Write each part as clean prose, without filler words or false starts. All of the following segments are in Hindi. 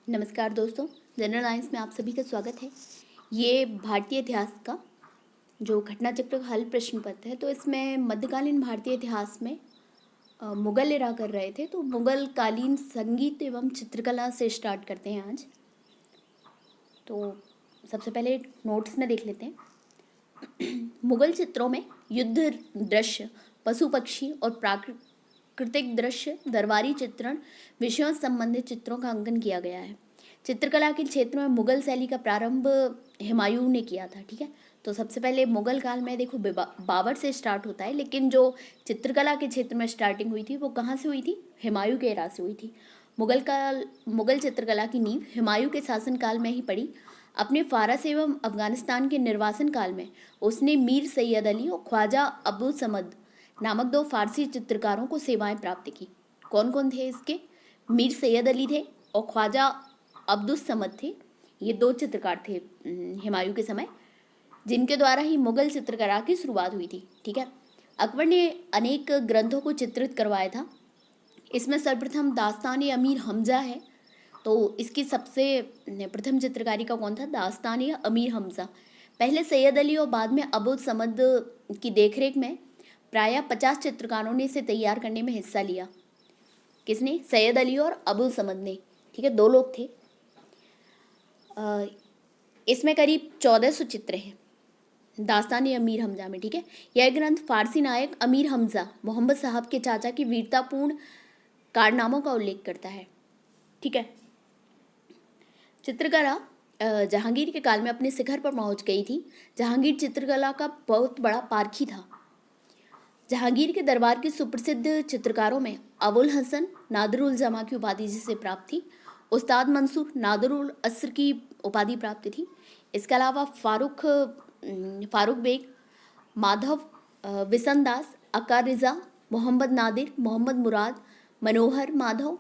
नमस्कार दोस्तों, जनरल साइंस में आप सभी का स्वागत है। ये भारतीय इतिहास का जो घटना चक्र का हल प्रश्न पत्र है, तो इसमें मध्यकालीन भारतीय इतिहास में मुगल एरा कर रहे थे, तो मुगल कालीन संगीत एवं चित्रकला से स्टार्ट करते हैं आज। तो सबसे पहले नोट्स में देख लेते हैं। मुगल चित्रों में युद्ध दृश्य, पशु पक्षी और प्राकृतिक दृश्य, दरबारी चित्रण विषयों से संबंधित चित्रों का अंकन किया गया है। चित्रकला के क्षेत्र में मुगल शैली का प्रारंभ हुमायूं ने किया था। ठीक है, तो सबसे पहले मुगल काल में देखो बाबर से स्टार्ट होता है, लेकिन जो चित्रकला के क्षेत्र में स्टार्टिंग हुई थी वो कहाँ से हुई थी? हुमायूं के एरा से हुई थी। मुगल चित्रकला की नींव हुमायूं के शासनकाल में ही पड़ी। अपने फारस एवं अफगानिस्तान के निर्वासन काल में उसने मीर सैयद अली और ख्वाजा अब्दुल समद नामक दो फारसी चित्रकारों को सेवाएं प्राप्त की। कौन कौन थे इसके? मीर सैयद अली थे और ख्वाजा अब्दुल समद थे। ये दो चित्रकार थे हुमायूं के समय, जिनके द्वारा ही मुगल चित्रकला की शुरुआत हुई थी। ठीक है, अकबर ने अनेक ग्रंथों को चित्रित करवाया था। इसमें सर्वप्रथम दास्तान अमीर हमजा है। तो इसकी सबसे प्रथम चित्रकारी का कौन था? दास्तान अमीर हमजा। पहले सैयद अली और बाद में अब्दुल समद की देखरेख में प्रायः 50 चित्रकारों ने इसे तैयार करने में हिस्सा लिया। किसने? सैयद अली और अब्दुल समद ने। ठीक है, दो लोग थे। इसमें करीब 1400 चित्र हैं दास्तान अमीर हमजा में। ठीक है, यह ग्रंथ फारसी नायक अमीर हमजा मोहम्मद साहब के चाचा की वीरतापूर्ण कारनामों का उल्लेख करता है। ठीक है, चित्रकला जहांगीर के काल में अपने शिखर पर पहुंच गई थी। जहांगीर चित्रकला का बहुत बड़ा पारखी था। जहांगीर के दरबार के सुप्रसिद्ध चित्रकारों में अबुल हसन नादरुल जमा की उपाधि जिसे प्राप्त थी, उस्ताद मंसूर नादरुल असर की उपाधि प्राप्त थी। इसके अलावा फारूक बेग, माधव विसनदास, अकार रिजा, मोहम्मद नादिर, मोहम्मद मुराद, मनोहर माधव,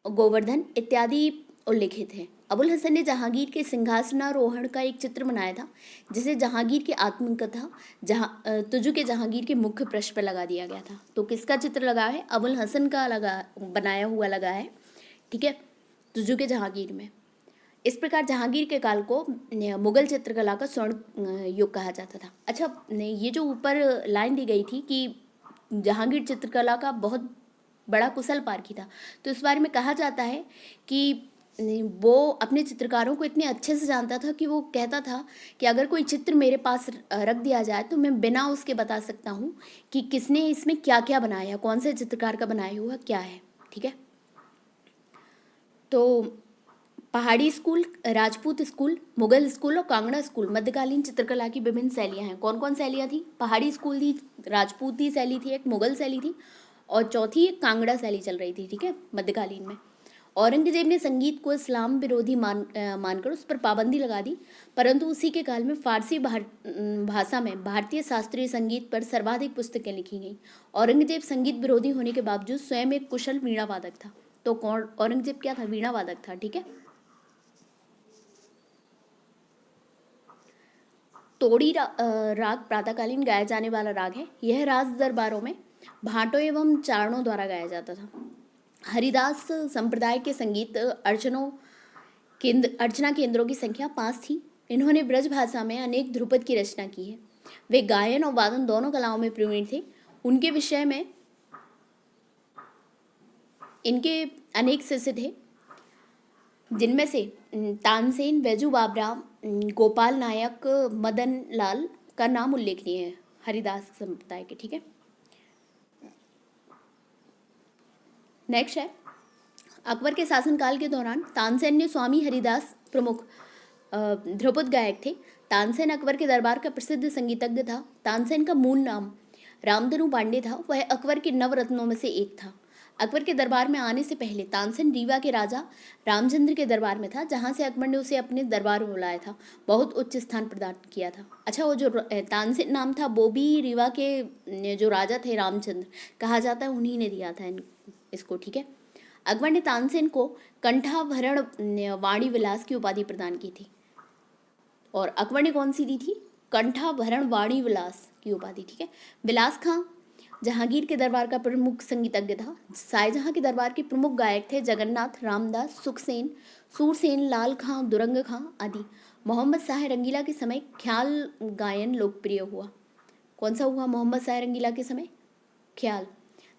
गोवर्धन इत्यादि उल्लेखित हैं। अबुल हसन ने जहांगीर के सिंहासनारोहण का एक चित्र बनाया था, जिसे जहांगीर की आत्मकथा तुजु के जहांगीर के मुख्य पृष्ठ पर लगा दिया गया था। तो किसका चित्र लगा है? अबुल हसन का बनाया हुआ लगा है। ठीक है, तुजु के जहांगीर में। इस प्रकार जहांगीर के काल को मुगल चित्रकला का स्वर्ण युग कहा जाता था। अच्छा, ये जो ऊपर लाइन दी गई थी कि जहांगीर चित्रकला का बहुत बड़ा कुशल पारखी था, तो इस बारे में कहा जाता है कि वो अपने चित्रकारों को इतने अच्छे से जानता था कि वो कहता था कि अगर कोई चित्र मेरे पास रख दिया जाए तो मैं बिना उसके बता सकता हूँ कि किसने इसमें क्या क्या बनाया, कौन से चित्रकार का बनाया हुआ क्या है। ठीक है, तो पहाड़ी school, Rajput school, Mughal school और कांगड़ा स्कूल मध्यकालीन चित्रकला की विभिन्न शैलियाँ हैं। कौन कौन शैलियाँ थी? पहाड़ी स्कूल थी, राजपूती शैली थी, एक मुगल शैली थी और चौथी एक कांगड़ा शैली चल रही थी। ठीक है, मध्यकालीन में औरंगजेब ने संगीत को इस्लाम विरोधी मानकर उस पर पाबंदी लगा दी, परंतु उसी के काल में फारसी भाषा में भारतीय शास्त्रीय संगीत पर सर्वाधिक पुस्तकें लिखी गईं। औरंगजेब संगीत विरोधी होने के बावजूद स्वयं एक कुशल वीणा वादक था। तो कौन? औरंगजेब क्या था? वीणा वादक था। ठीक है, तोड़ी राग प्रातःकालीन गाया जाने वाला राग है। यह राज दरबारों में भाटों एवं चारणों द्वारा गाया जाता था। हरिदास संप्रदाय के संगीत अर्चना केंद्रों की संख्या 5 थी। इन्होंने ब्रज भाषा में अनेक ध्रुपद की रचना की है। वे गायन और वादन दोनों कलाओं में प्रवीण थे। उनके विषय में इनके अनेक शिष्य थे, जिनमें से तानसेन, बैजू बाबरा, गोपाल नायक, मदन लाल का नाम उल्लेखनीय है हरिदास संप्रदाय के। ठीक है, नेक्स्ट है अकबर के शासनकाल के दौरान तानसेन ने स्वामी हरिदास प्रमुख ध्रुपद गायक थे। तानसेन अकबर के दरबार का प्रसिद्ध संगीतज्ञ था। तानसेन का मूल नाम रामधनु पांडे था। वह अकबर के नवरत्नों में से एक था। अकबर के दरबार में आने से पहले तानसेन रीवा के राजा रामचंद्र के दरबार में था, जहां से अकबर ने उसे अपने दरबार में बुलाया था, बहुत उच्च स्थान प्रदान किया था। अच्छा, वो जो तानसेन नाम था वो भी रीवा के जो राजा थे रामचंद्र कहा जाता है, उन्हीं ने दिया था इसको। ठीक है, अकबर ने तानसेन को कंठाभरण वाणी विलास की उपाधि प्रदान की थी। और अकबर ने कौन सी दी थी? कंठाभरण वाणी विलास की उपाधि। ठीक है, विलास खां जहांगीर के दरबार का प्रमुख संगीतज्ञ था। शाहजहां के दरबार के प्रमुख गायक थे जगन्नाथ, रामदास, सुखसेन, सूरसेन, लाल खां, दुरंग खां आदि। मोहम्मद शाह रंगीला के समय ख्याल गायन लोकप्रिय हुआ। कौन सा हुआ मोहम्मद शाह रंगीला के समय? ख्याल।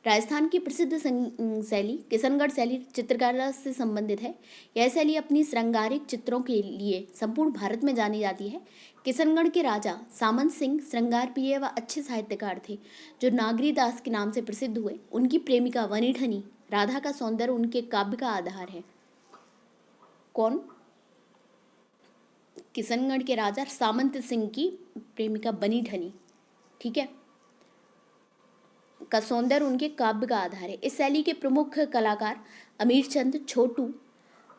राजस्थान की प्रसिद्ध शैली किशनगढ़ शैली चित्रकला से संबंधित है। यह शैली अपनी श्रृंगारिक चित्रों के लिए संपूर्ण भारत में जानी जाती है। किशनगढ़ के राजा सामंत सिंह श्रृंगार प्रिय व अच्छे साहित्यकार थे, जो नागरी दास के नाम से प्रसिद्ध हुए। उनकी प्रेमिका वनीठनी राधा का सौंदर्य उनके काव्य का आधार है। कौन? किशनगढ़ के राजा सामंत सिंह की प्रेमिका बनीठनी, ठीक है, का सौंदर्य उनके काव्य का आधार है। इस शैली के प्रमुख कलाकार अमीर चंद, छोटू,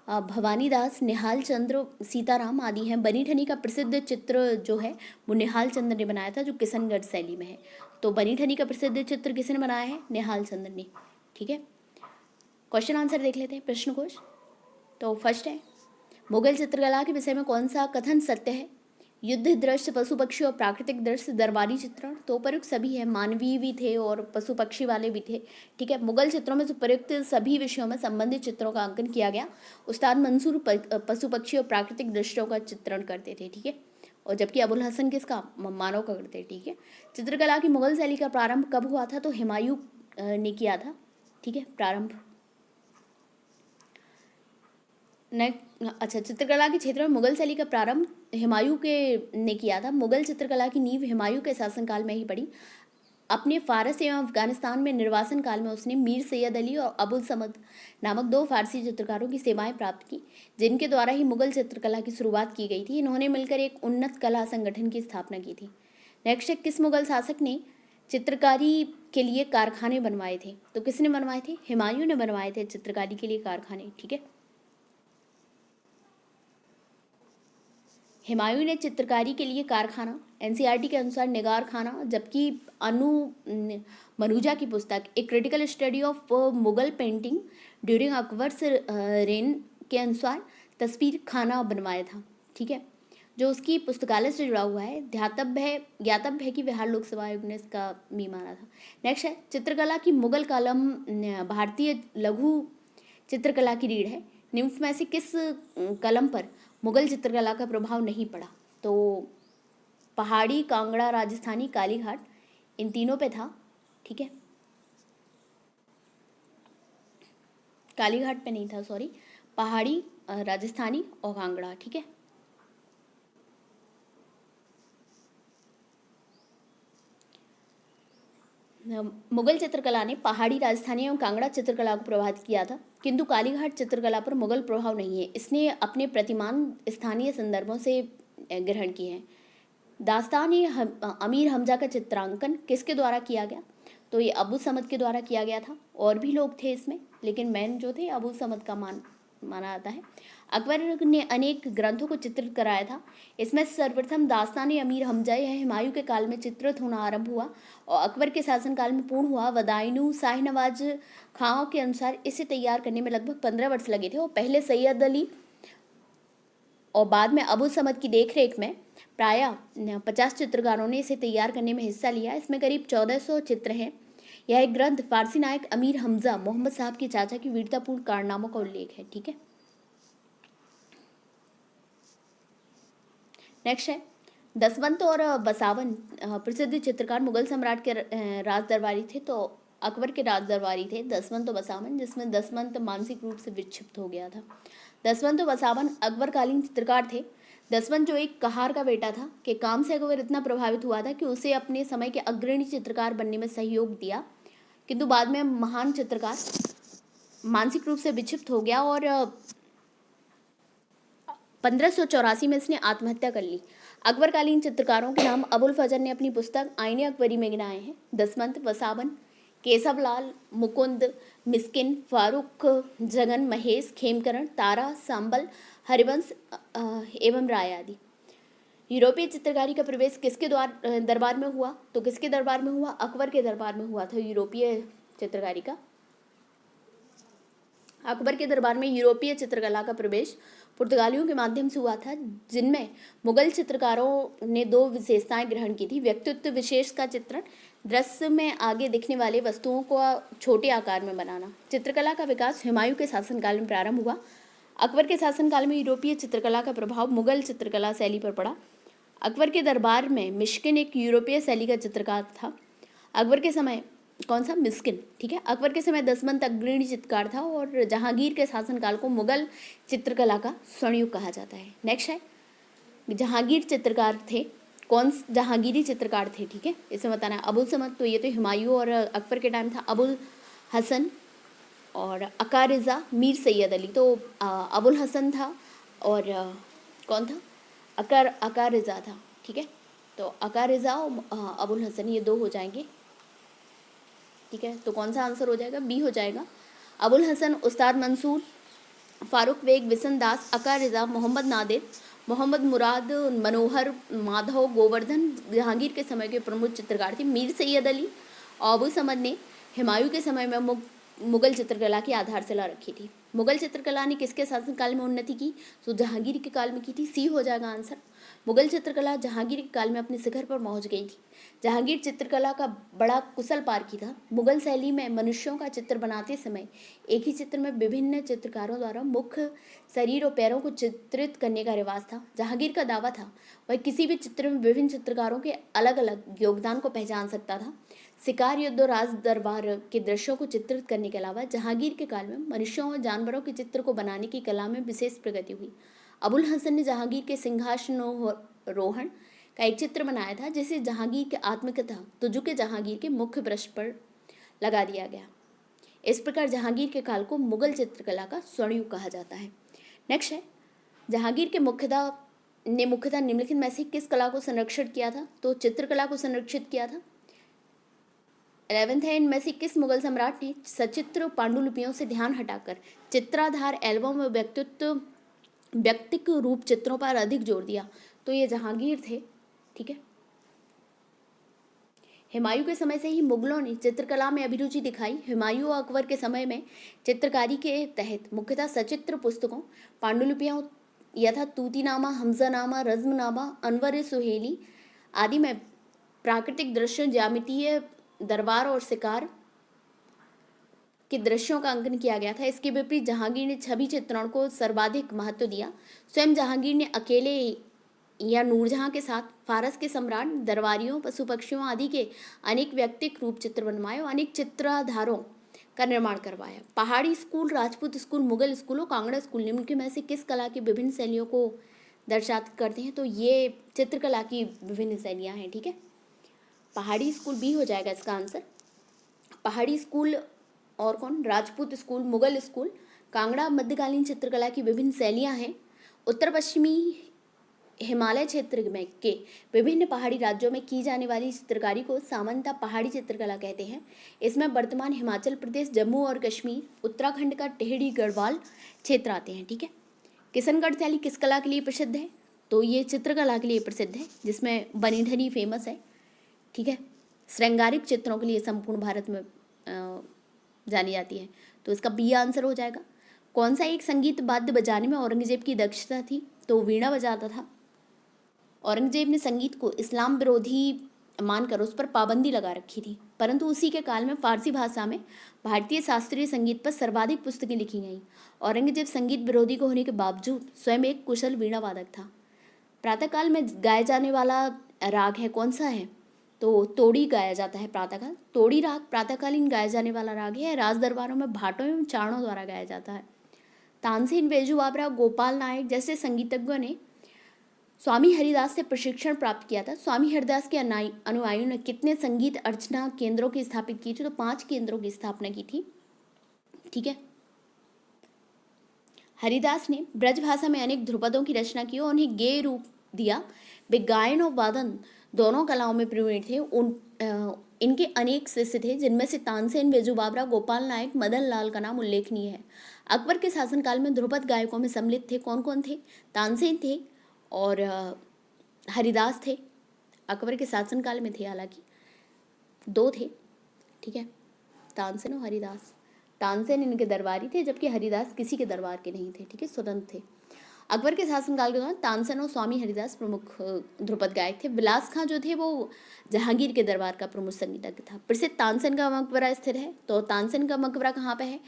भवानी दास, निहाल चंद्र, सीताराम आदि हैं। बनीठनी का प्रसिद्ध चित्र जो है वो निहाल चंद्र ने बनाया था, जो किशनगढ़ शैली में है। तो बनीठनी का प्रसिद्ध चित्र किसने बनाया है? निहाल चंद्र ने, ठीक है। क्वेश्चन आंसर देख लेते हैं प्रश्न कोश। तो फर्स्ट है, मुगल चित्रकला के विषय में कौन सा कथन सत्य है? युद्ध दृश्य, पशु पक्षी और प्राकृतिक दृश्य, दरबारी चित्रण। तो प्रयुक्त सभी है, मानवीय भी थे और पशु पक्षी वाले भी थे, ठीक है। मुगल चित्रों में प्रयुक्त सभी विषयों में संबंधित चित्रों का अंकन किया गया। उस्ताद मंसूर पशु पक्षी और प्राकृतिक दृश्यों का चित्रण करते थे, ठीक है, और जबकि अबुल हसन किसका? मानव का करते, ठीक है। चित्रकला की मुगल शैली का प्रारंभ कब हुआ था? तो हुमायूं ने किया था, ठीक है, प्रारंभ। अच्छा, चित्रकला के क्षेत्र में मुगल शैली का प्रारंभ हुमायूं ने किया था। मुगल चित्रकला की नींव हुमायूं के शासनकाल में ही पड़ी। अपने फारस एवं अफगानिस्तान में निर्वासन काल में उसने मीर सैयद अली और अबुल समद नामक 2 फारसी चित्रकारों की सेवाएं प्राप्त की, जिनके द्वारा ही मुगल चित्रकला की शुरुआत की गई थी। इन्होंने मिलकर एक उन्नत कला संगठन की स्थापना की थी। नेक्स्ट है, किस मुगल शासक ने चित्रकारी के लिए कारखाने बनवाए थे? तो किसने बनवाए थे? हुमायूं ने बनवाए थे चित्रकारी के लिए कारखाने, ठीक है। हुमायूं ने चित्रकारी के लिए कारखाना, एनसीईआरटी के अनुसार निगार खाना, जबकि मनुजा की पुस्तक a critical study of Mughal painting during Akbar's rain के अनुसार तस्वीर खाना बनवाया था, ठीक है, जो उसकी पुस्तकालय से जुड़ा हुआ है। ज्ञातव्य है कि बिहार लोकसभा आयोग ने इसका मी माना था। नेक्स्ट है, चित्रकला की मुगल कलम भारतीय लघु चित्रकला की रीढ़ है। निम्न में से किस कलम पर मुगल चित्रकला का प्रभाव नहीं पड़ा? तो पहाड़ी, कांगड़ा, राजस्थानी, कालीघाट, इन तीनों पे था, ठीक है। कालीघाट पे नहीं था, सॉरी, पहाड़ी, राजस्थानी और कांगड़ा, ठीक है। मुगल चित्रकला ने पहाड़ी, राजस्थानी एवं कांगड़ा चित्रकला को प्रभावित किया था, किंतु कालीघाट चित्रकला पर मुगल प्रभाव नहीं है। इसने अपने प्रतिमान स्थानीय संदर्भों से ग्रहण किए हैं। दास्तान अमीर हमजा का चित्रांकन किसके द्वारा किया गया? तो ये अबू समद के द्वारा किया गया था। और भी लोग थे इसमें, लेकिन मैन जो थे अबू समद का माना जाता है। अकबर ने अनेक ग्रंथों को चित्रित कराया था। इसमें सर्वप्रथम दास्तान अमीर हमजा यह हुमायूं के काल में चित्रित होना आरंभ हुआ और अकबर के शासनकाल में पूर्ण हुआ। वदाइनू शाहनवाज खां के अनुसार इसे तैयार करने में लगभग 15 वर्ष लगे थे और पहले सैयद अली और बाद में अबू समद की देखरेख में प्रायः 50 चित्रकारों ने इसे तैयार करने में हिस्सा लिया। इसमें करीब 1400 चित्र हैं। यह एक ग्रंथ फारसी नायक अमीर हमजा मोहम्मद साहब के चाचा की वीरतापूर्ण कारनामों का उल्लेख है, ठीक है। नेक्स्ट है, दसवंत और बसावन प्रसिद्ध चित्रकार मुगल सम्राट के राज दरबारी थे। तो अकबर के राज दरबारी थे दसवंत और बसावन, जिसमें दसवंत मानसिक रूप से विक्षिप्त हो गया था। दसवंत और बसावन अकबरकालीन चित्रकार थे। दसवंत जो एक कहार का बेटा था के काम से अकबर इतना प्रभावित हुआ था कि उसे अपने समय के अग्रणी चित्रकार बनने में सहयोग दिया, किंतु बाद में महान चित्रकार मानसिक रूप से विक्षिप्त हो गया और 1584 में इसने आत्महत्या कर ली। अकबरकालीन चित्रकारों के नाम अबुल फजल ने अपनी पुस्तक आईने अकबरी में गिनाए हैं। दसवंत, बसावन, केशवलाल, मुकुंद, मिस्किन, फारूक, जगन, महेश, खेमकरण, तारा, सांबल, हरिवंश एवं राय आदि। यूरोपीय चित्रकारी का प्रवेश किसके दरबार में हुआ? तो किसके दरबार में हुआ? अकबर के दरबार में हुआ था यूरोपीय चित्रकारी का अकबर के दरबार में यूरोपीय चित्रकला का प्रवेश पुर्तगालियों के माध्यम से हुआ था, जिनमें मुगल चित्रकारों ने दो विशेषताएं ग्रहण की थी। व्यक्तित्व विशेष का चित्रण, दृश्य में आगे दिखने वाले वस्तुओं को छोटे आकार में बनाना। चित्रकला का विकास हुमायूं के शासनकाल में प्रारंभ हुआ। अकबर के शासनकाल में यूरोपीय चित्रकला का प्रभाव मुगल चित्रकला शैली पर पड़ा। अकबर के दरबार में मिश्किन एक यूरोपीय शैली का चित्रकार था। अकबर के समय कौन सा? मिस्किन, ठीक है। अकबर के समय दसवंत अग्रणी चित्रकार था और जहांगीर के शासनकाल को मुगल चित्रकला का स्वर्णयुग कहा जाता है। नेक्स्ट है, जहांगीर चित्रकार थे, कौन जहांगीरी चित्रकार थे, ठीक है, इसे बताना है। अबुल समद, तो ये तो हुमायूं और अकबर के टाइम था। अबुल हसन और अकारिजा, मीर सैयद अली, तो अबुल हसन था और कौन था? अकारिजा था, ठीक है। तो अकारिजा और अबुल हसन, ये दो हो जाएंगे, ठीक है। तो कौन सा आंसर हो जाएगा? बी हो जाएगा। अबुल हसन, उस्ताद मंसूर, फारूक बेग, बिसन दास, अकारिजा, मोहम्मद नादिर, मोहम्मद मुराद, मनोहर, माधव, गोवर्धन जहांगीर के समय के प्रमुख चित्रकार थे। मीर सैयद अली और अबू समद ने हुमायूं के समय में मुगल चित्रकला की आधारशिला रखी थी। मुगल चित्रकला ने किसके शासनकाल में उन्नति की? तो जहांगीर के काल में की थी। सी हो जाएगा आंसर। मुगल चित्रकला जहांगीर के काल में अपने शिखर पर पहुंच गई थी। जहांगीर चित्रकला का बड़ा कुशल पारखी था। मुगल शैली में मनुष्यों का चित्र बनाते समय एक ही चित्र में विभिन्न चित्रकारों द्वारा मुख्य, शरीर और पैरों को चित्रित करने का रिवाज था। जहांगीर का दावा था वह किसी भी चित्र में विभिन्न चित्रकारों के अलग अलग योगदान को पहचान सकता था। शिकार, युद्ध और राज दरबार के दृश्यों को चित्रित करने के अलावा जहांगीर के काल में मनुष्यों और जानवरों के चित्र को बनाने की कला में विशेष प्रगति हुई। अबुल हसन ने जहांगीर के सिंहासनोरोहण का एक चित्र बनाया था, जिसे जहांगीर के आत्मकथा तुजुके जहांगीर के मुख्य पृष्ठ पर लगा दिया गया। इस प्रकार जहांगीर के काल को मुगल चित्रकला का स्वर्णयुग कहा जाता है। नेक्स्ट है, जहांगीर के मुख्यतः निम्नलिखित में से किस कला को संरक्षित किया था? तो चित्रकला को संरक्षित किया था। 11th है, इनमें से किस मुगल सम्राट ने सचित्र पांडुलिपियों से ध्यान हटाकर चित्राधार एल्बम में व्यक्तिक रूप चित्रों पर अधिक जोर दिया? तो ये जहांगीर थे, ठीक है। हुमायूं के समय से ही मुगलों ने चित्रकला में अभिरुचि दिखाई। हुमायूं और अकबर के समय में चित्रकारी के तहत मुख्यतः सचित्र पुस्तकों, पांडुलिपियों यथा तूतीनामा, हमजानामा, रज़्मनामा, अनवर सुहेली आदि में प्राकृतिक दृश्य, ज्यामितीय दरबार और शिकार के दृश्यों का अंकन किया गया था। इसके विपरीत जहांगीर ने छवि चित्रण को सर्वाधिक महत्व दिया। स्वयं जहांगीर ने अकेले या नूरजहां के साथ फारस के सम्राट, दरबारियों, पशु पक्षियों आदि के अनेक व्यक्तिक रूप चित्र बनवाए और अनेक चित्राधारों का निर्माण करवाया। पहाड़ी school, Rajput school, Mughal school और कांगड़ा स्कूल निम्न में से किस कला की विभिन्न शैलियों को दर्शात करते हैं? तो ये चित्रकला की विभिन्न शैलियाँ हैं, ठीक है। पहाड़ी स्कूल बी हो जाएगा इसका आंसर। पहाड़ी स्कूल और कौन? राजपूत स्कूल, मुगल स्कूल, कांगड़ा मध्यकालीन चित्रकला की विभिन्न शैलियाँ हैं। उत्तर पश्चिमी हिमालय क्षेत्र में के विभिन्न पहाड़ी राज्यों में की जाने वाली चित्रकारी को सामान्यतः पहाड़ी चित्रकला कहते हैं। इसमें वर्तमान हिमाचल प्रदेश, जम्मू और कश्मीर, उत्तराखंड का टिहरी गढ़वाल क्षेत्र आते हैं, ठीक है। किशनगढ़ शैली किस कला के लिए प्रसिद्ध है? तो ये चित्रकला के लिए प्रसिद्ध है, जिसमें बनी ठनी फेमस है, ठीक है। श्रृंगारिक चित्रों के लिए संपूर्ण भारत में जानी जाती है। तो इसका बी आंसर हो जाएगा। कौन सा एक संगीत वाद्य बजाने में औरंगजेब की दक्षता थी? तो वीणा बजाता था। औरंगजेब ने संगीत को इस्लाम विरोधी मानकर उस पर पाबंदी लगा रखी थी, परंतु उसी के काल में फारसी भाषा में भारतीय शास्त्रीय संगीत पर सर्वाधिक पुस्तकें लिखी गईं। औरंगजेब संगीत विरोधी को होने के बावजूद स्वयं एक कुशल वीणा वादक था। प्रातःकाल में गाया जाने वाला राग है, कौन सा है? तो तोड़ी गाया जाता है प्रातःकाल। तोड़ी राग प्रातःकालीन गाया जाने वाला राग है। राज दरबारों में भाटों एवं चारणों द्वारा गाया जाता है। तानसेन, बैजू बावरा, गोपाल नायक जैसे संगीतज्ञों ने स्वामी हरिदास से प्रशिक्षण प्राप्त किया था। स्वामी हरिदास के अनुयायियों ने कितने संगीत अर्चना केंद्रों की स्थापित की थी? तो 5 केंद्रों की स्थापना की थी, ठीक है। हरिदास ने ब्रज भाषा में अनेक ध्रुपदों की रचना की और उन्हें गेय रूप दिया। वे गायन और वादन दोनों कलाओं में प्रवीण थे। इनके अनेक शिष्य थे, जिनमें से तानसेन, बैजू बावरा, गोपाल नायक, मदन लाल का नाम उल्लेखनीय है। अकबर के शासनकाल में ध्रुपद गायकों में सम्मिलित थे कौन कौन थे? तानसेन थे और हरिदास थे। अकबर के शासनकाल में थे, हालांकि 2 थे, ठीक है, तानसेन और हरिदास। तानसेन इनके दरबारी थे, जबकि हरिदास किसी के दरबार के नहीं थे, ठीक है, स्वतंत्र थे। अकबर के शासनकाल के दौरान तानसेन और स्वामी हरिदास प्रमुख ध्रुपद गायक थे। बिलास खां जो थे वो जहांगीर के दरबार का प्रमुख संगीतज्ञ था। प्रसिद्ध तानसेन का मकबरा स्थिर है। तो तानसेन का मकबरा कहाँ पे है?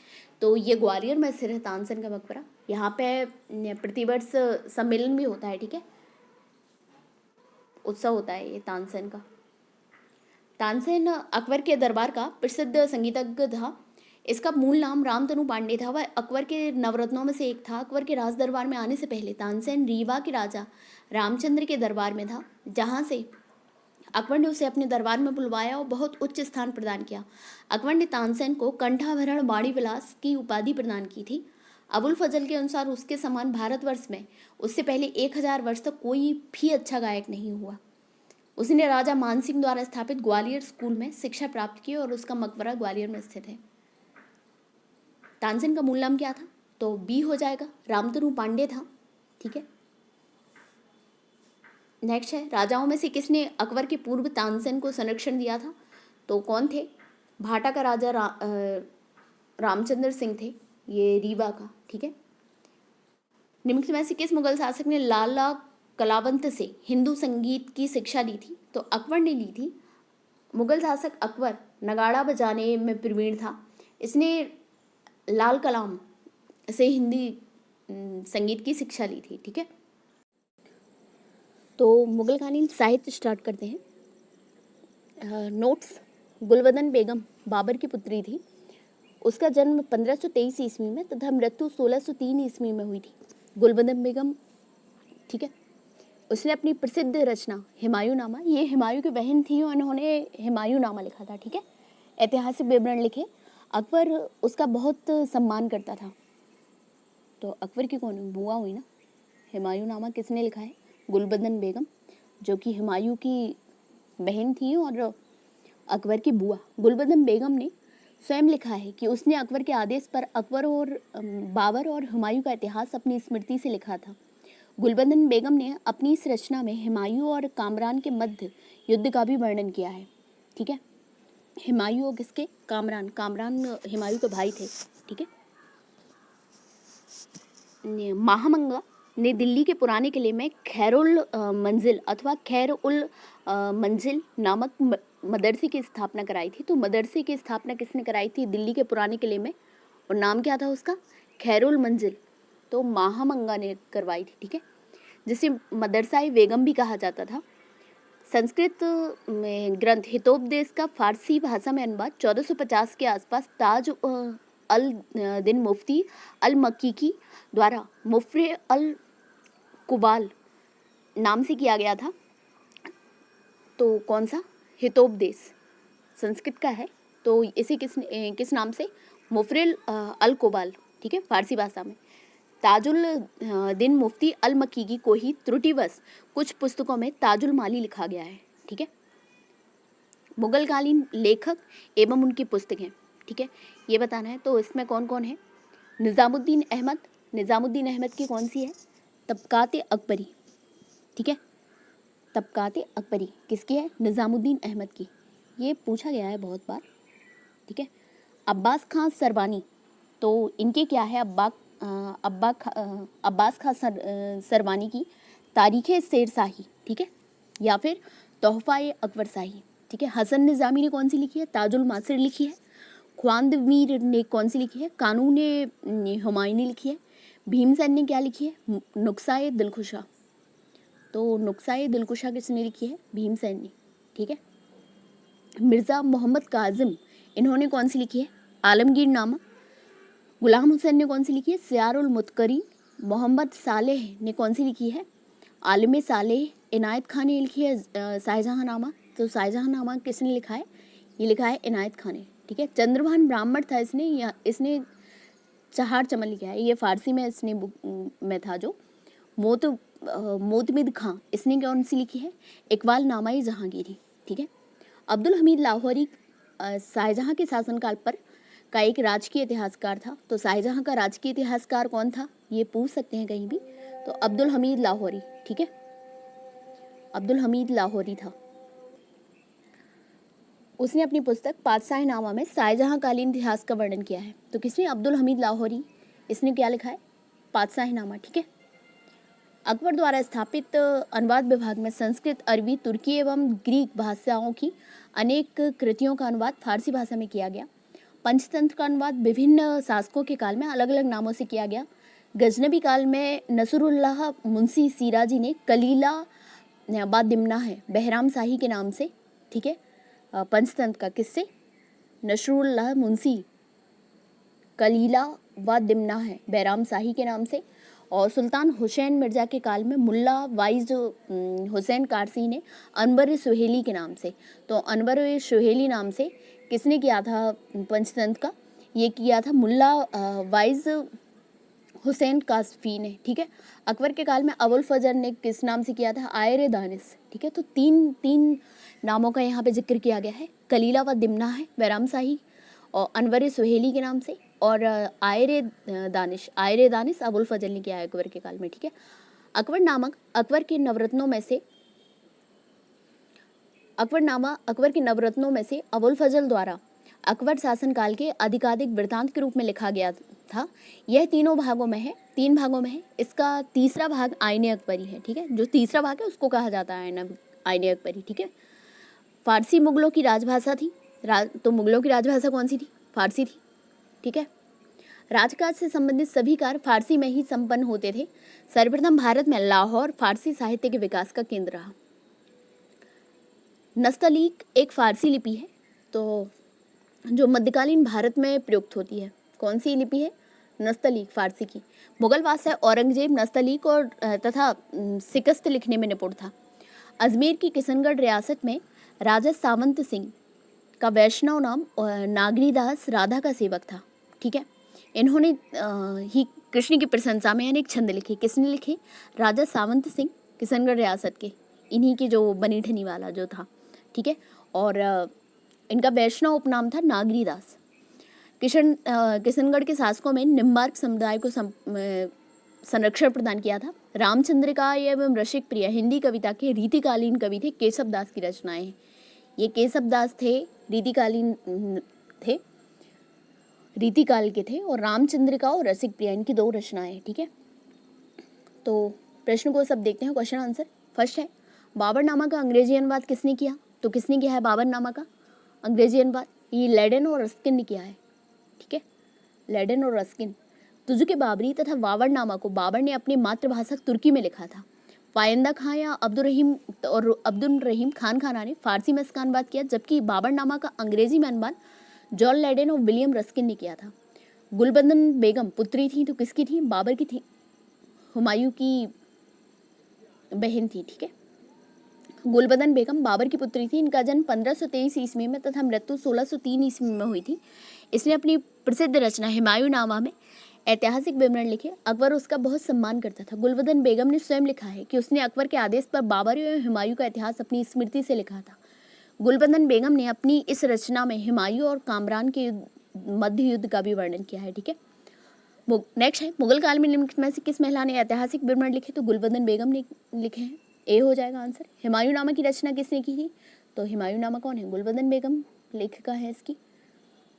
तो ये ग्वालियर में स्थिर है तानसेन का मकबरा। यहाँ पे प्रतिवर्ष सम्मेलन भी होता है, ठीक है, उत्सव होता है ये तानसेन का। तानसेन अकबर के दरबार का प्रसिद्ध संगीतज्ञ था। इसका मूल नाम रामतनु पांडे था। वह अकबर के नवरत्नों में से एक था। अकबर के राज दरबार में आने से पहले तानसेन रीवा के राजा रामचंद्र के दरबार में था, जहाँ से अकबर ने उसे अपने दरबार में बुलवाया और बहुत उच्च स्थान प्रदान किया। अकबर ने तानसेन को कंठाभरण वाणी विलास की उपाधि प्रदान की थी। अबुल फजल के अनुसार उसके समान भारतवर्ष में उससे पहले 1000 वर्ष तक कोई भी अच्छा गायक नहीं हुआ। उसने राजा मानसिंह द्वारा स्थापित ग्वालियर स्कूल में शिक्षा प्राप्त की और उसका मकबरा ग्वालियर में स्थित है। तानसेन का मूल नाम क्या था? तो बी हो जाएगा, रामतनु पांडे था, ठीक है। नेक्स्ट है, राजाओं में से किसने अकबर के पूर्व तानसेन को संरक्षण दिया था? तो कौन थे? भाटा का राजा रामचंद्र सिंह थे, ये रीवा का, ठीक है। निम्न में से किस मुगल शासक ने लाला कलावंत से हिंदू संगीत की शिक्षा ली थी? तो अकबर ने ली थी। मुगल शासक अकबर नगाड़ा बजाने में प्रवीण था। इसने लाल कलाम से हिंदी संगीत की शिक्षा ली थी, ठीक है। तो मुगलकालीन साहित्य स्टार्ट करते हैं। नोट्स, गुलबदन बेगम बाबर की पुत्री थी। उसका जन्म 1523 ईस्वी में तथा मृत्यु 1603 ईस्वी में हुई थी। गुलबदन बेगम, ठीक है। उसने अपनी प्रसिद्ध रचना हुमायूंनामा, ये हुमायूं की बहन थी और उन्होंने हुमायूंनामा लिखा था, ठीक है, ऐतिहासिक विवरण लिखे। अकबर उसका बहुत सम्मान करता था। तो अकबर की कौन बुआ हुई ना? हुमायूंनामा किसने लिखा है? गुलबदन बेगम, जो कि हुमायूं की बहन थी और अकबर की बुआ। गुलबदन बेगम ने स्वयं लिखा है कि उसने अकबर के आदेश पर अकबर और बाबर और हुमायूं का इतिहास अपनी स्मृति से लिखा था। गुलबदन बेगम ने अपनी इस रचना में हुमायूं और कामरान के मध्य युद्ध का भी वर्णन किया है, ठीक है। हुमायूं और किसके? कामरान हुमायूं के भाई थे, ठीक है। महामंगा ने दिल्ली के पुराने किले में खैरुल मंजिल अथवा खैर उल मंजिल नामक मदरसे की स्थापना कराई थी। तो मदरसे की स्थापना किसने कराई थी दिल्ली के पुराने किले में, और नाम क्या था उसका? खैरुल मंजिल। तो महामंगा ने करवाई थी, ठीक है, जिसे मदरसा-ए बेगम भी कहा जाता था। संस्कृत में ग्रंथ हितोपदेश का फारसी भाषा में अनुवाद 1450 के आसपास ताज अल दिन मुफ्ती अल मक्की की द्वारा मुफ्रे अल कुबाल नाम से किया गया था। तो कौन सा? हितोपदेश संस्कृत का है। तो इसे किस नाम से? मुफ्रिल अल कुबाल, ठीक है, फारसी भाषा में। ताजुल दिन मुफ्ती अल मक्की को ही त्रुटिवश कुछ पुस्तकों में ताजुल माली लिखा गया है, ठीक है। मुगलकालीन लेखक एवं उनकी पुस्तकें, ठीक है, ये बताना है। तो इसमें कौन कौन है? निज़ामुद्दीन अहमद। निज़ामुद्दीन अहमद की कौन सी है? तबकात अकबरी, ठीक है। तबकात अकबरी किसकी है? निज़ामुद्दीन अहमद की। ये पूछा गया है बहुत बार, ठीक है। अब्बास खां सरवानी, तो इनके क्या है? अब्बास खां सरवानी की तारीख़ शेरशाही, ठीक है, या फिर तोहफ़ा अकबर शाही, ठीक है। हसन निज़ामी ने कौन सी लिखी है? ताजुल मासिर लिखी है। ख्वांद मीर ने कौन सी लिखी है? कानून हुमायूनी लिखी है। भीमसेन ने क्या लिखी है? नुस्ख़ा-ए दिलकुशा। तो नुस्ख़ा-ए दिलकुशा किसने लिखी है? भीमसेन ने, ठीक है। मिर्ज़ा मोहम्मद काजिम, इन्होंने कौन सी लिखी है? आलमगीर नामा। गुलाम हुसैन ने कौन सी लिखी है? सियारुल मुतकरीन। मोहम्मद सालेह ने कौन सी लिखी है? आलिम सालेह। इनायत खान ने लिखी है शाहजहाँ नामा। तो शाहजहाँ नामा किसने लिखा है? ये लिखा है इनायत खान ने, ठीक है। चंद्रभान ब्राह्मण था इसने चहार चमन लिखा है, ये फारसी में इसने में था। जो मोतमिद खां, इसने कौन सी लिखी है? इकबाल नामा जहांगीरी, ठीक है। अब्दुल हमीद लाहौरी शाहजहाँ के शासनकाल पर का एक राजकीय इतिहासकार था। तो शाहजहाँ का राजकीय इतिहासकार कौन था? ये पूछ सकते हैं कहीं भी। तो अब्दुल हमीद लाहौरी, ठीक है, अब्दुल हमीद लाहौरी था। उसने अपनी पुस्तक पातशाहीनामा में शाहजहाँ कालीन इतिहास का वर्णन किया है। तो किसने? अब्दुल हमीद लाहौरी। इसने क्या लिखा है? पातशाहीनामा। ठीक है। अकबर द्वारा स्थापित अनुवाद विभाग में संस्कृत, अरबी, तुर्की एवं ग्रीक भाषाओं की अनेक कृतियों का अनुवाद फारसी भाषा में किया गया। पंचतंत्र का अनुवाद विभिन्न शासकों के काल में अलग अलग नामों से किया गया। गजनबी काल में नसरुल्लाह मुंशी सिराजी ने कलीला व दिमना है बहराम शाही के नाम से, ठीक है, पंचतंत्र का किससे? नसरुल्लाह मुंशी कलीला व दिमना है बहराम शाही के नाम से। और सुल्तान हुसैन मिर्जा के काल में मुल्ला वाइज हुसैन कारसी ने अनवर सुहेली के नाम से। तो अनवर सुहेली नाम से किसने किया था पंचतंत्र का? ये किया था मुल्ला वाइज हुसैन कासफी ने। ठीक है। अकबर के काल में अबुल फजर ने किस नाम से किया था? आयर दानिश। ठीक है। तो तीन नामों का यहाँ पे जिक्र किया गया है। कलीला व दिमना है बहराम शाही और अनवर सुहेली के नाम से, और आयर दानिश अबुल फजल ने किया है अकबर के काल में। ठीक है। अकबरनामा अकबर के नवरत्नों में से अबुल फजल द्वारा अकबर शासनकाल के आधिकारिक वृत्तांत के रूप में लिखा गया था। यह तीन भागों में है। इसका तीसरा भाग आईने अकबरी है। ठीक है। जो तीसरा भाग है उसको कहा जाता है आईने अकबरी। ठीक है। फारसी मुगलों की राजभाषा थी। तो मुगलों की राजभाषा कौन सी थी? फारसी थी। ठीक है। राजकाज से संबंधित सभी कार्य फारसी में ही संपन्न होते थे। सर्वप्रथम भारत में लाहौर फारसी साहित्य के विकास का केंद्र रहा। नस्तलीक एक फारसी लिपि है, तो जो मध्यकालीन भारत में प्रयुक्त होती है। कौन सी लिपि है? नस्तलीक फारसी की। मुगल बादशाह औरंगजेब नस्तलीक और तथा शिकस्त लिखने में निपुण था। अजमेर की किशनगढ़ रियासत में राजा सावंत सिंह का वैष्णव नाम नागरीदास राधा का सेवक था। ठीक है। इन्होंने ही कृष्ण की प्रशंसा में अनेक छंद लिखे। किसने लिखे? राजा सावंत सिंह, किशनगढ़ रियासत के, इन्हीं के जो बनीठनी वाला जो था। ठीक है। और इनका वैष्णव उपनाम था नागरीदास। किशनगढ़ के शासकों में निम्बार्क समुदाय को संरक्षण प्रदान किया था। रामचंद्रिका एवं रसिक प्रिय हिंदी कविता के रीतिकालीन कवि थे केशव दास की रचनाएं हैं। ये केशव दास थे, रीतिकालीन थे, रीतिकाल के थे। और रामचंद्रिका और रसिक प्रिया इनकी दो रचनाएं। ठीक है। तो प्रश्न को सब देखते हैं, क्वेश्चन आंसर। फर्स्ट है बाबरनामा का अंग्रेजी अनुवाद किसने किया? तो किसने किया है बाबरनामा का अंग्रेजी अनुवाद? ये लेडेन और रस्किन ने किया है। ठीक है। लेडेन और रस्किन। तुजुक बाबरी तथा बाबरनामा को बाबर ने अपनी मातृभाषा तुर्की में लिखा था। पायंदा खां या अब्दुल रहीम खाना ने फारसी में इसका अनुवाद किया, जबकि बाबरनामा का अंग्रेजी में अनुवाद जॉन लेडेन और विलियम रस्किन ने किया था। गुलबदन बेगम पुत्री थी, तो किसकी थी? बाबर की थी, हुमायूं की बहन थी। ठीक है। गुलबदन बेगम बाबर की पुत्री थी। इनका जन्म 1523 ईस्वी में तथा मृत्यु 1603 ईस्वी में हुई थी। इसने अपनी प्रसिद्ध रचना हुमायूंनामा में ऐतिहासिक विवरण लिखे। अकबर उसका बहुत सम्मान करता था। गुलबदन बेगम ने स्वयं लिखा है कि उसने अकबर के आदेश पर बाबर एवं हुमायूं का इतिहास अपनी स्मृति से लिखा था। गुलबदन बेगम ने अपनी इस रचना में हुमायूं और कामरान के मध्य युद्ध का भी वर्णन किया है। ठीक है। नेक्स्ट है मुगल काल में निम्नलिखित में से किस महिला ने ऐतिहासिक विवरण लिखे? तो गुलबदन बेगम ने लिखे हैं। ए हो जाएगा आंसर। हुमायूंनामा की रचना किसने की थी? तो हुमायूंनामा कौन है? गुलबदन बेगम लेखिका है इसकी।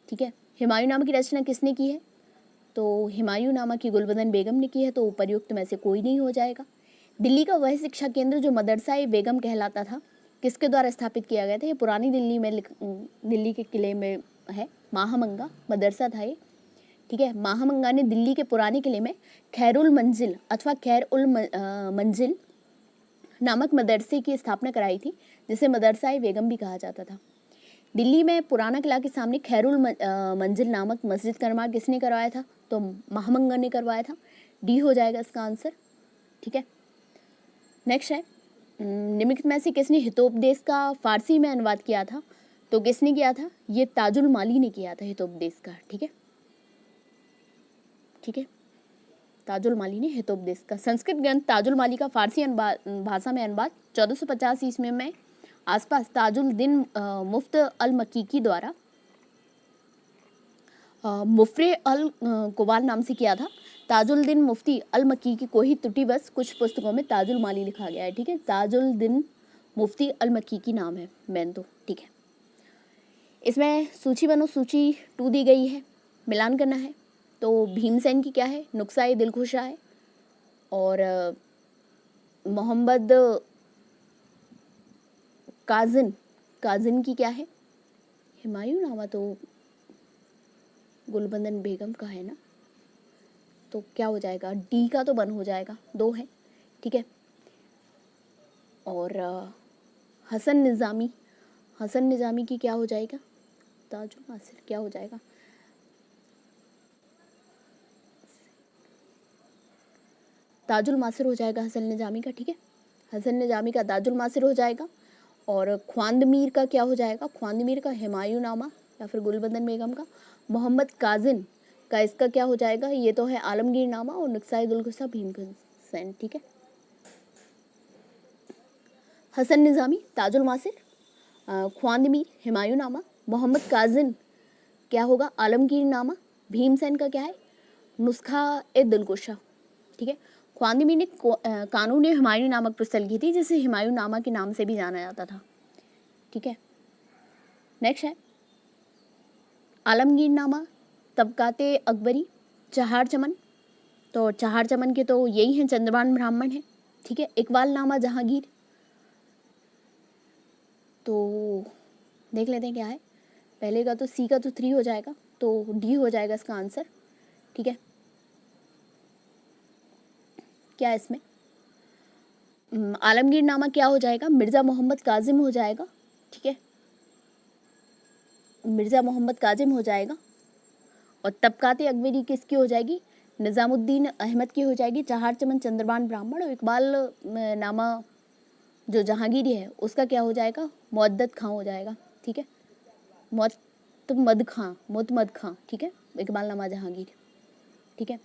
ठीक है। हुमायूंनामा की रचना किसने की है? तो हुमायूंनामा की गुलबदन बेगम ने की है। तो उपरयुक्त में से कोई नहीं हो जाएगा। दिल्ली का वह शिक्षा केंद्र जो मदरसा बेगम कहलाता था, किसके द्वारा स्थापित किया गया था? ये पुरानी दिल्ली में दिल्ली के किले में है। महामंगा मदरसा था ये। ठीक है। महामंगा ने दिल्ली के पुराने किले में खैरुल मंजिल अथवा खैर उल मंजिल नामक मदरसे की स्थापना कराई थी, जिसे मदरसा बेगम भी कहा जाता था। दिल्ली में पुराना किला के सामने खैरुल मंजिल नामक मस्जिद का निर्माण किसने करवाया था? तो महामंगा ने करवाया था। डी हो जाएगा इसका आंसर। ठीक है। नेक्स्ट है निम्नलिखित में से किसने हितोपदेश का फारसी में अनुवाद किया था? तो किसने किया था? ये ताजुल माली ने किया था हितोपदेश का। ठीक है। ठीक है। ताजुल माली ने हितोपदेश का। संस्कृत ग्रंथ ताजुल माली का फारसी भाषा में अनुवाद 1450 ईस्वी में आसपास ताजुल दिन मुफ्त अल मकीकी द्वारा मुफरे अल कुबाल नाम से किया था। ताजुल दिन मुफ्ती अल मकीकी को ही त्रुटिवश कुछ पुस्तकों में ताजुल माली लिखा गया है। ठीक है। ताजुल दिन मुफ्ती अल मकीकी नाम है मेन तो। ठीक है। इसमें सूची बनो सूची 2 दी गई है, मिलान करना है। तो भीमसेन की क्या है, नुस्खा-ए दिलखुशा है, और मोहम्मद काजिन की क्या है, हुमायूं नामा तो गुलबदन बेगम का है ना, तो क्या हो जाएगा, डी का तो बन हो जाएगा, 2 है, ठीक है। और हसन निज़ामी की क्या हो जाएगा, ताजुल नासिर क्या हो जाएगा, ताजुल मासिर हो जाएगा हसन निज़ामी का, ठीक है। हसन निज़ामी का ताजुल मासिर हो जाएगा। और ख्वांदमीर का क्या हो जाएगा, ख्वांदमीर का हुमायूं नामा या फिर गुलबदन बेगम का। मोहम्मद काजिन का इसका क्या हो जाएगा, ये तो है आलमगीर नामा, और नुस्खा-ए दिलखुशा भीमसेन, ठीक है। हसन निज़ामी ताजुल मासिर, ख्वांदमीर हुमायूं नामा, मोहम्मद काजिन क्या होगा, आलमगीर नामा, भीमसेन का क्या है, नुस्खा-ए दिलकुशा, ठीक है। ख्वांदमीर ने कानून हुमायूं नामक पुस्तक लिखी थी, जिसे हुमायूं नामा के नाम से भी जाना जाता था, ठीक है। नेक्स्ट है आलमगीर नामा, तबकाते अकबरी, चहार चमन, तो चहार चमन के तो यही हैं, चंद्रभान ब्राह्मण है, ठीक है। इकबाल नामा जहांगीर, तो देख लेते हैं क्या है, पहले का तो सी का तो 3 हो जाएगा, तो डी हो जाएगा इसका आंसर, ठीक है। क्या है इसमें, आलमगीर नामा क्या हो जाएगा, मिर्ज़ा मोहम्मद काजिम हो जाएगा, ठीक है, मिर्ज़ा मोहम्मद काजिम हो जाएगा। और तबकाते अकबरी किसकी हो जाएगी, निज़ामुद्दीन अहमद की हो जाएगी। चहार चमन चंद्रभान ब्राह्मण, और इकबाल नामा जो जहांगीरी है उसका क्या हो जाएगा, मुअद्दद खां हो जाएगा, ठीक है, मुतमद खां, ठीक है, इकबाल नामा जहांगीर, ठीक है।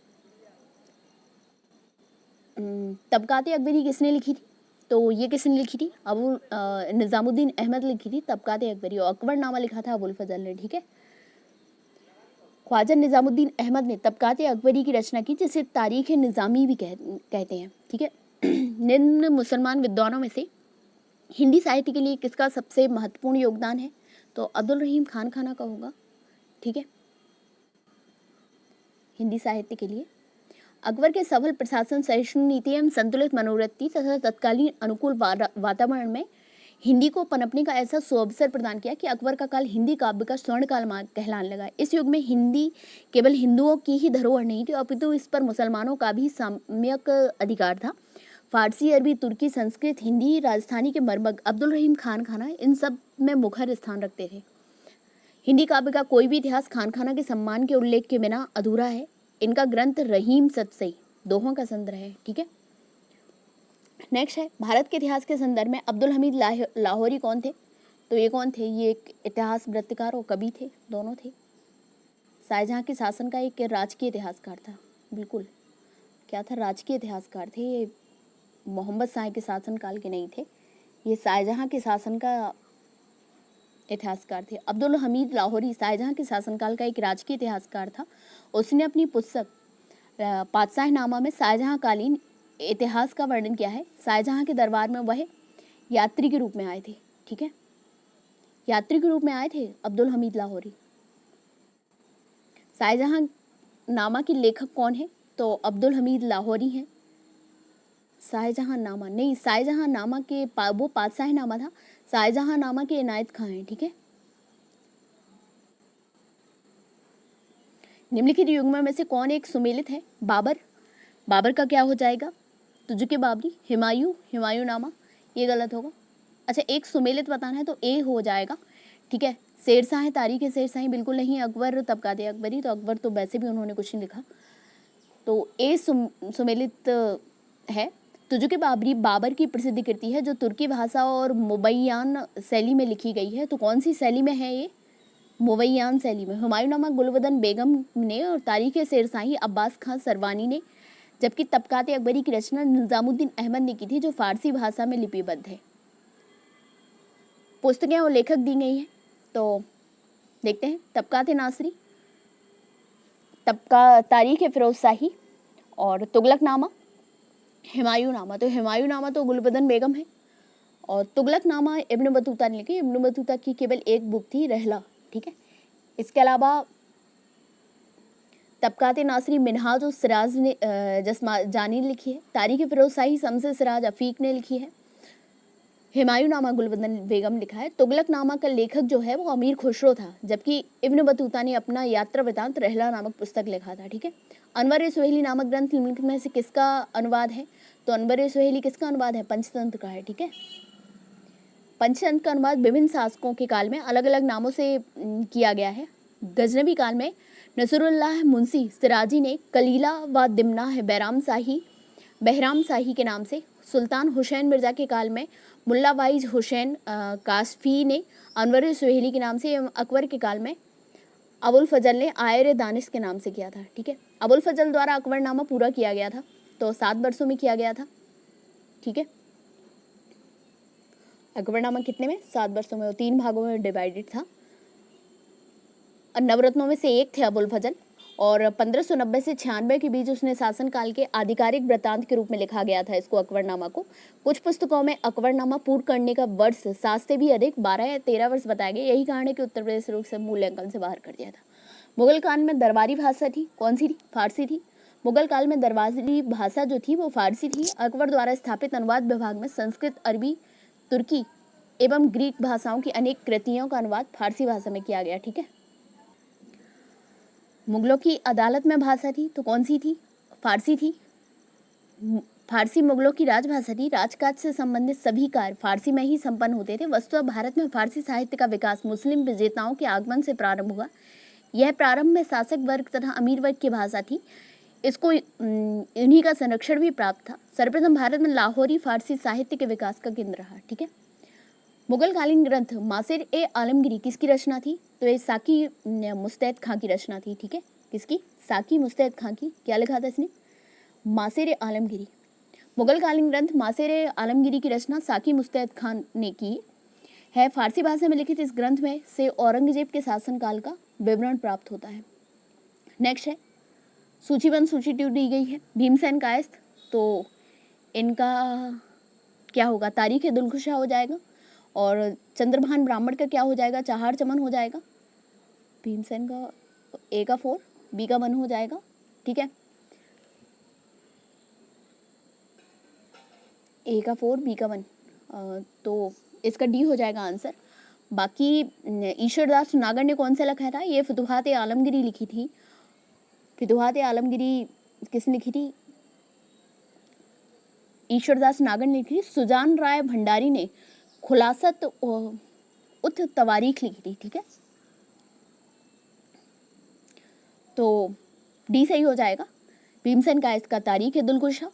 तबकाते अकबरी किसने लिखी थी, तो ये किसने लिखी थी, निज़ामुद्दीन अहमद लिखी थी तबकाते अकबरी, और अकबर नामा लिखा था अबुल फजल ने, ठीक है। ख्वाजा निज़ामुद्दीन अहमद ने तबकाते अकबरी की रचना की, जिसे तारीख निज़ामी भी कहते हैं, ठीक है। निम्न मुसलमान विद्वानों में से हिंदी साहित्य के लिए किसका सबसे महत्वपूर्ण योगदान है, तो अब्दुल रहीम खान खाना का होगा, ठीक है। हिंदी साहित्य के लिए अकबर के सबल प्रशासन, सहिष्णु नीति एवं संतुलित मनोवृत्ति तथा तत्कालीन अनुकूल वातावरण में हिंदी को पनपने का ऐसा सुअवसर प्रदान किया कि अकबर का काल हिंदी काव्य का स्वर्ण काल कहलाने लगा। इस युग में हिंदी केवल हिंदुओं की ही धरोहर नहीं थी, अपितु इस पर मुसलमानों का भी सम्यक अधिकार था। फारसी, अरबी, तुर्की, संस्कृत, हिंदी, राजस्थानी के मर्मज्ञ अब्दुल रहीम खान खाना इन सब में मुखर स्थान रखते थे। हिंदी काव्य का कोई भी इतिहास खान खाना के सम्मान के उल्लेख के बिना अधूरा है। इनका ग्रंथ रहीम सतसई दोहों का संग्रह है, ठीक है। नेक्स्ट है भारत के इतिहास के संदर्भ में अब्दुल हमीद लाहौरी कौन थे, तो ये कौन थे, ये एक इतिहास वृत्तकार और कवि थे, दोनों थे। शाहजहां के शासन का एक राजकीय इतिहासकार था, बिल्कुल क्या था, राजकीय इतिहासकार थे। ये मोहम्मद शाह के शासन काल के नहीं थे, ये शाहजहां के शासन का इतिहासकार थे। अब्दुल हमीद लाहौरी शाहजहां के शासनकाल का एक राजकीय इतिहासकार था। उसने अपनी पुस्तक पातशाहनामा में शाहजहां कालीन इतिहास का वर्णन किया है। शाहजहां के दरबार में वह यात्री के रूप में आए थे, ठीक है, यात्री के रूप में आए थे अब्दुल हमीद लाहौरी। शाहजहां नामा के लेखक कौन है, तो अब्दुल हमीद लाहौरी हैं। शाहजहां नामा नहीं, शाहजहां नामा के वो पातशाहनामा था, शाहजहां नामा के इनायत खां हैं, ठीक है। निम्नलिखित युग्मों में से कौन एक सुमेलित है, बाबर का क्या हो जाएगा, तुजुक बाबरी, हुमायूं नामा, ये गलत होगा। अच्छा, एक सुमेलित बताना है तो ए हो जाएगा, ठीक है। शेरशाह है, तारीख शेरशाही बिल्कुल नहीं। अकबर, तबकाते अकबरी, तो अकबर तो वैसे भी उन्होंने कुछ नहीं लिखा, तो ए सुमेलित है। तुजुक बाबरी बाबर की प्रसिद्ध कृति है जो तुर्की भाषा और मुबैयान शैली में लिखी गई है। तो कौन सी शैली में है ये, मुबैयान शैली में। हुमायूं नामा गुलबदन बेगम ने और तारीख शेरशाही अब्बास खां सरवानी ने, जबकि तबकाते अकबरी की रचना निजामुद्दीन अहमद ने की थी जो फारसी भाषा में लिपिबद्ध है। पुस्तकें और लेखक दी गई हैं, तो देखते हैं। तबकाते नासरी, तारीख फिरोज शाही और तुगलकनामा, हुमायूं नामा तो गुलबदन बेगम है, और तुगलकनामा इब्न बतूता ने लिखी। इब्न बतूता की केवल एक बुक थी, रहला, ठीक है। इसके अलावा तबकाते नासरी मिनहाज और सिराज ने जसमाजानी ने लिखी है। तारीख फिरोज शाही शम्स सिराज अफीक ने लिखी है। हुमायूं नामा गुलबदन बेगम लिखा है। तुगलक नामा का लेखक जो है वो अमीर खुसरो था, जबकि इब्न बतूता ने अपना यात्रा वृतांत रहला नामक पुस्तक लिखा था, ठीक है। अनवर सुहेली नामक ग्रंथ निम्नलिखित में से किसका अनुवाद है? तो अनवर सुहेली किसका अनुवाद है? पंचतंत्र का है, ठीक है। पंचतंत्र का अनुवाद विभिन्न शासकों के काल में अलग अलग नामों से किया गया है। गजनवी काल में नसरुल्लाह मुंशी सिराजी ने कलीला व दिमना है बहराम शाही के नाम से, सुल्तान हुसैन मिर्जा के काल में मुल्ला वाइज हुसैन काशफी ने अनवर सुहेली के नाम से, एवं अकबर के काल में अबुल फजल ने आयर दानिश के नाम से किया था, ठीक है। अबुल फजल द्वारा अकबरनामा पूरा किया गया था, तो 7 वर्षों में किया गया था, ठीक है। अकबरनामा कितने में? 7 वर्षों में, 3 भागों में डिवाइडेड था। नवरत्नों में से एक थे अबुल फजल, और 1590 से 96 के बीच उसने शासनकाल के आधिकारिक वृत्तांत के रूप में लिखा गया था इसको, अकबरनामा को। कुछ पुस्तकों में अकबरनामा पूर्ण करने का वर्ष 7 से भी अधिक 12 या 13 वर्ष बताया गया। यही कारण है कि उत्तर प्रदेश रोग से मूल्यांकन से बाहर कर दिया था। मुगल काल में दरबारी भाषा थी, कौन सी थी? फारसी थी। मुगल काल में दरबारी भाषा जो थी वो फारसी थी। अकबर द्वारा स्थापित अनुवाद विभाग में संस्कृत, अरबी, तुर्की एवं ग्रीक भाषाओं की अनेक कृतियों का अनुवाद फारसी भाषा में किया गया, ठीक है। मुगलों की अदालत में भाषा थी, तो कौन सी थी? फारसी थी। फारसी मुगलों की राजभाषा थी। राजकाज से संबंधित सभी कार्य फारसी में ही संपन्न होते थे। वस्तुतः भारत में फारसी साहित्य का विकास मुस्लिम विजेताओं के आगमन से प्रारंभ हुआ। यह प्रारंभ में शासक वर्ग तथा अमीर वर्ग की भाषा थी। इसको इन्हीं का संरक्षण भी प्राप्त था। सर्वप्रथम भारत में लाहौरी फारसी साहित्य के विकास का केंद्र रहा, ठीक है। मुगल कालीन ग्रंथ मासिर ए आलमगिरी किसकी रचना थी? तो ये साकी मुस्तैद खां की रचना थी, ठीक है। किसकी? साकी मुस्तैद खां की। क्या लिखा था इसने? मासिर ए आलमगिरी। मुगल कालीन ग्रंथ मासिर ए आलमगिरी की रचना साकी मुस्तैद खान ने की है। फारसी भाषा में लिखित इस ग्रंथ में से औरंगजेब के शासनकाल का विवरण प्राप्त होता है। नेक्स्ट है सूचीबद्ध सूची दी गई है। भीमसेन कायस्थ, तो इनका क्या होगा? तारीख दुलखुशा हो जाएगा। और चंद्रभान ब्राह्मण का क्या हो जाएगा? चहार चमन हो जाएगा। भीमसेन का ए का 4, बी का 1 हो जाएगा, ठीक है। ए का 4, बी का 1, तो इसका डी हो जाएगा आंसर। बाकी ईश्वरदास नागर ने कौन सा लिखा था? ये फुतुहात आलमगिरी लिखी थी। फुतुहात आलमगिरी किसने लिखी थी? ईश्वरदास नागर ने लिखी थी। सुजान राय भंडारी ने खुलासत उत तवारीख लिखी थी, ठीक है। तो डी सही हो जाएगा। भीमसेन का इसका तारीख दुलकुशा,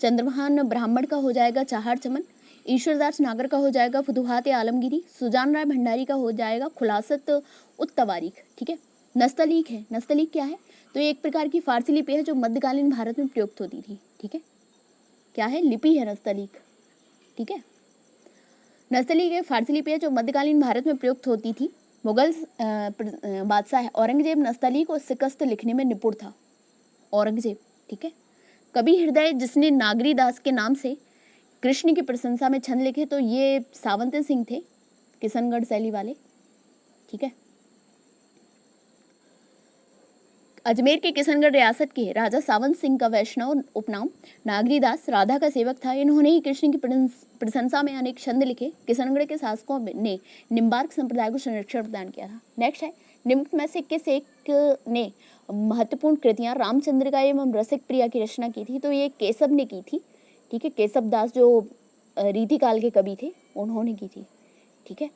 चंद्रभान ब्राह्मण का हो जाएगा चहार चमन, ईश्वरदास नागर का हो जाएगा फुतुहात आलमगिरी, सुजान राय भंडारी का हो जाएगा खुलासत उत तवारीख, ठीक है। नस्तलीक है। नस्तलीक क्या है? तो ये एक प्रकार की फारसी लिपि है जो मध्यकालीन भारत में प्रयुक्त होती थी, ठीक है। क्या है? लिपि है नस्तलीक, ठीक है। नस्तलीक एक फारसी लिपि है जो मध्यकालीन भारत में प्रयुक्त होती थी। मुगल बादशाह औरंगजेब नस्तलीक और शिकस्त लिखने में निपुण था। औरंगजेब, ठीक है। कवि हृदय जिसने नागरी दास के नाम से कृष्ण की प्रशंसा में छंद लिखे, तो ये सावंत सिंह थे, किशनगढ़ शैली वाले, ठीक है। अजमेर के किशनगढ़ रियासत के राजा सावंत सिंह का वैष्णव उपनाम नागरीदास राधा का सेवक था। इन्होंने ही कृष्ण की प्रशंसा में अनेक छंद लिखे। किशनगढ़ के शासकों ने निम्बार्क संप्रदाय को संरक्षण प्रदान किया था। नेक्स्ट है निम्न में से किस एक ने महत्वपूर्ण कृतियां रामचंद्र का एवं रसिक प्रिया की रचना की थी? तो ये केशव ने की थी, ठीक है। केशव दास जो रीतिकाल के कवि थे उन्होंने की थी, ठीक है।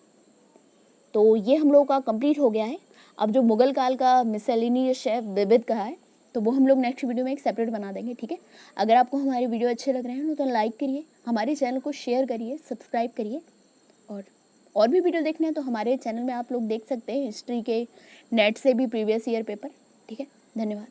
तो ये हम लोगों का कंप्लीट हो गया है। अब जो मुगल काल का मिसलेनियस है, विविध का है, तो वो हम लोग नेक्स्ट वीडियो में एक सेपरेट बना देंगे, ठीक है। अगर आपको हमारे वीडियो अच्छे लग रहे हैं तो लाइक करिए, हमारे चैनल को शेयर करिए, सब्सक्राइब करिए, और भी वीडियो देखने हैं तो हमारे चैनल में आप लोग देख सकते हैं हिस्ट्री के, नेट से भी प्रीवियस ईयर पेपर, ठीक है। धन्यवाद।